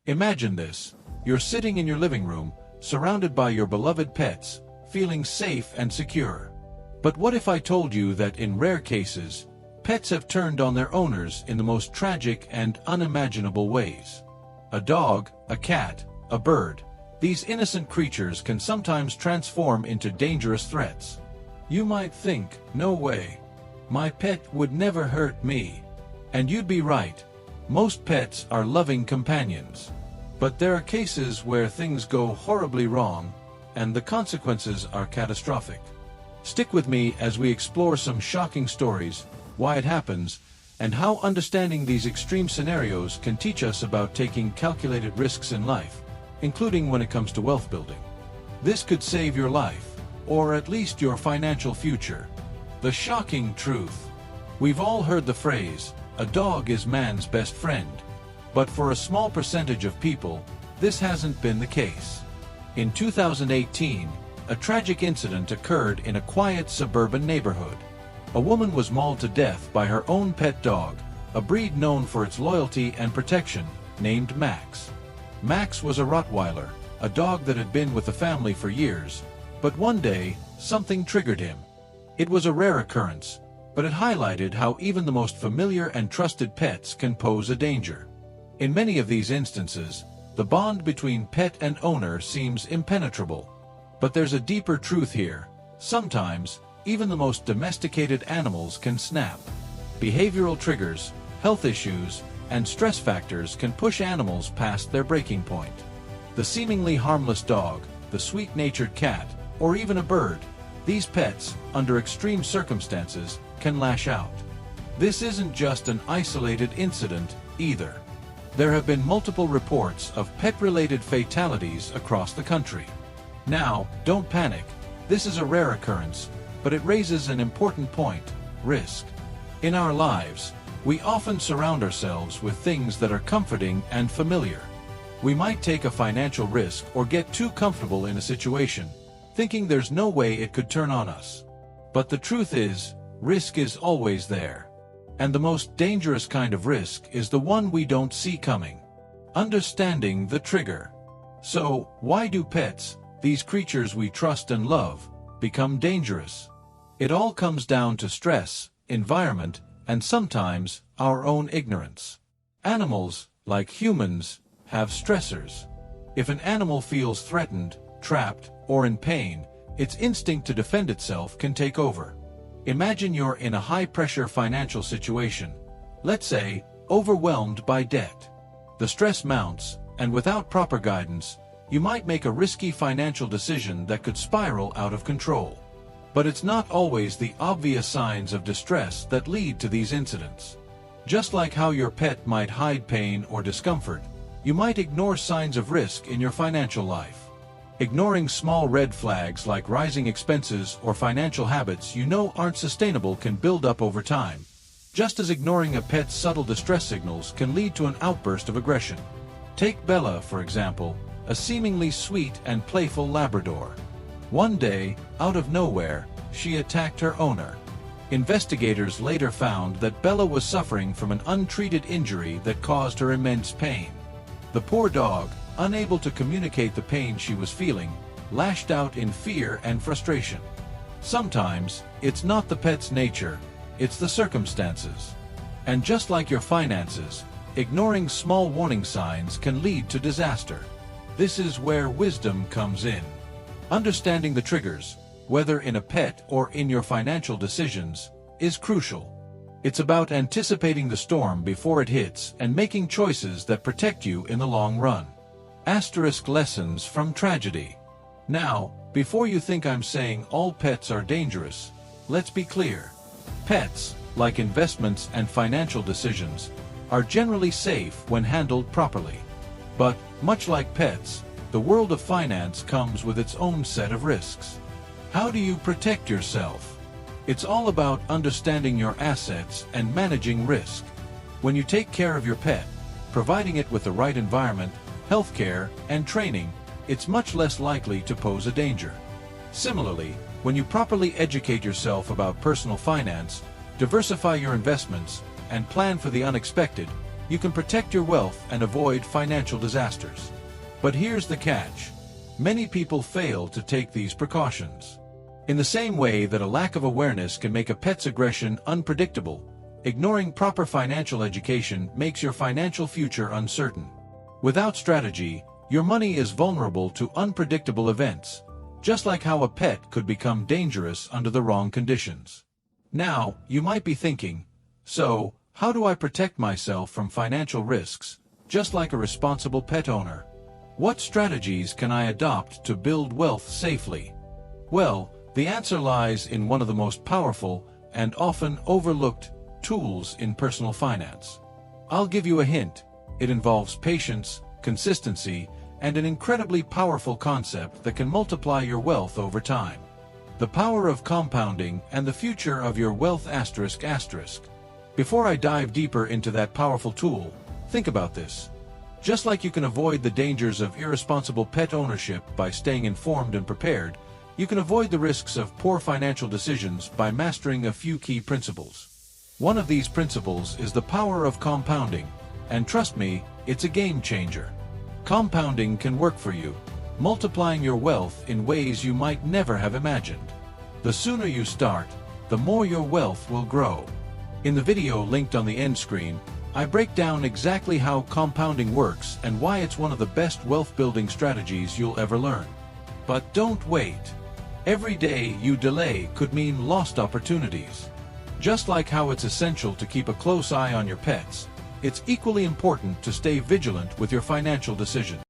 Imagine this. You're sitting in your living room, surrounded by your beloved pets, feeling safe and secure. But what if I told you that in rare cases, pets have turned on their owners in the most tragic and unimaginable ways? A dog, a cat, a bird. These innocent creatures can sometimes transform into dangerous threats. You might think, no way. My pet would never hurt me. And you'd be right. Most pets are loving companions. But there are cases where things go horribly wrong, and the consequences are catastrophic. Stick with me as we explore some shocking stories, why it happens, and how understanding these extreme scenarios can teach us about taking calculated risks in life, including when it comes to wealth building. This could save your life, or at least your financial future. The shocking truth. We've all heard the phrase, a dog is man's best friend. But for a small percentage of people, this hasn't been the case. In 2018, a tragic incident occurred in a quiet suburban neighborhood. A woman was mauled to death by her own pet dog, a breed known for its loyalty and protection, named Max. Max was a Rottweiler, a dog that had been with the family for years, but one day, something triggered him. It was a rare occurrence, but it highlighted how even the most familiar and trusted pets can pose a danger. In many of these instances, the bond between pet and owner seems impenetrable. But there's a deeper truth here. Sometimes, even the most domesticated animals can snap. Behavioral triggers, health issues, and stress factors can push animals past their breaking point. The seemingly harmless dog, the sweet-natured cat, or even a bird, these pets, under extreme circumstances, can lash out. This isn't just an isolated incident, either. There have been multiple reports of pet-related fatalities across the country. Now, don't panic. This is a rare occurrence, but it raises an important point: risk. In our lives, we often surround ourselves with things that are comforting and familiar. We might take a financial risk or get too comfortable in a situation, thinking there's no way it could turn on us. But the truth is, risk is always there. And the most dangerous kind of risk is the one we don't see coming. Understanding the trigger. So, why do pets, these creatures we trust and love, become dangerous? It all comes down to stress, environment, and sometimes our own ignorance. Animals, like humans, have stressors. If an animal feels threatened, trapped, or in pain, its instinct to defend itself can take over. Imagine you're in a high-pressure financial situation, let's say, overwhelmed by debt. The stress mounts, and without proper guidance, you might make a risky financial decision that could spiral out of control. But it's not always the obvious signs of distress that lead to these incidents. Just like how your pet might hide pain or discomfort, you might ignore signs of risk in your financial life. Ignoring small red flags like rising expenses or financial habits you know aren't sustainable can build up over time, just as ignoring a pet's subtle distress signals can lead to an outburst of aggression. Take Bella, for example, a seemingly sweet and playful Labrador. One day, out of nowhere, she attacked her owner. Investigators later found that Bella was suffering from an untreated injury that caused her immense pain. The poor dog, unable to communicate the pain she was feeling, lashed out in fear and frustration. Sometimes, it's not the pet's nature, it's the circumstances. And just like your finances, ignoring small warning signs can lead to disaster. This is where wisdom comes in. Understanding the triggers, whether in a pet or in your financial decisions, is crucial. It's about anticipating the storm before it hits and making choices that protect you in the long run. Asterisk lessons from tragedy. Now, before you think I'm saying all pets are dangerous, let's be clear. Pets, like investments and financial decisions, are generally safe when handled properly. But, much like pets, the world of finance comes with its own set of risks. How do you protect yourself? It's all about understanding your assets and managing risk. When you take care of your pet, providing it with the right environment, healthcare, and training, it's much less likely to pose a danger. Similarly, when you properly educate yourself about personal finance, diversify your investments, and plan for the unexpected, you can protect your wealth and avoid financial disasters. But here's the catch. Many people fail to take these precautions. In the same way that a lack of awareness can make a pet's aggression unpredictable, ignoring proper financial education makes your financial future uncertain. Without strategy, your money is vulnerable to unpredictable events, just like how a pet could become dangerous under the wrong conditions. Now, you might be thinking, so, how do I protect myself from financial risks, just like a responsible pet owner? What strategies can I adopt to build wealth safely? Well, the answer lies in one of the most powerful and often overlooked tools in personal finance. I'll give you a hint. It involves patience, consistency, and an incredibly powerful concept that can multiply your wealth over time. The power of compounding and the future of your wealth ***. Before I dive deeper into that powerful tool, think about this. Just like you can avoid the dangers of irresponsible pet ownership by staying informed and prepared, you can avoid the risks of poor financial decisions by mastering a few key principles. One of these principles is the power of compounding, and trust me, it's a game changer. Compounding can work for you, multiplying your wealth in ways you might never have imagined. The sooner you start, the more your wealth will grow. In the video linked on the end screen, I break down exactly how compounding works and why it's one of the best wealth-building strategies you'll ever learn. But don't wait. Every day you delay could mean lost opportunities. Just like how it's essential to keep a close eye on your pets, it's equally important to stay vigilant with your financial decisions.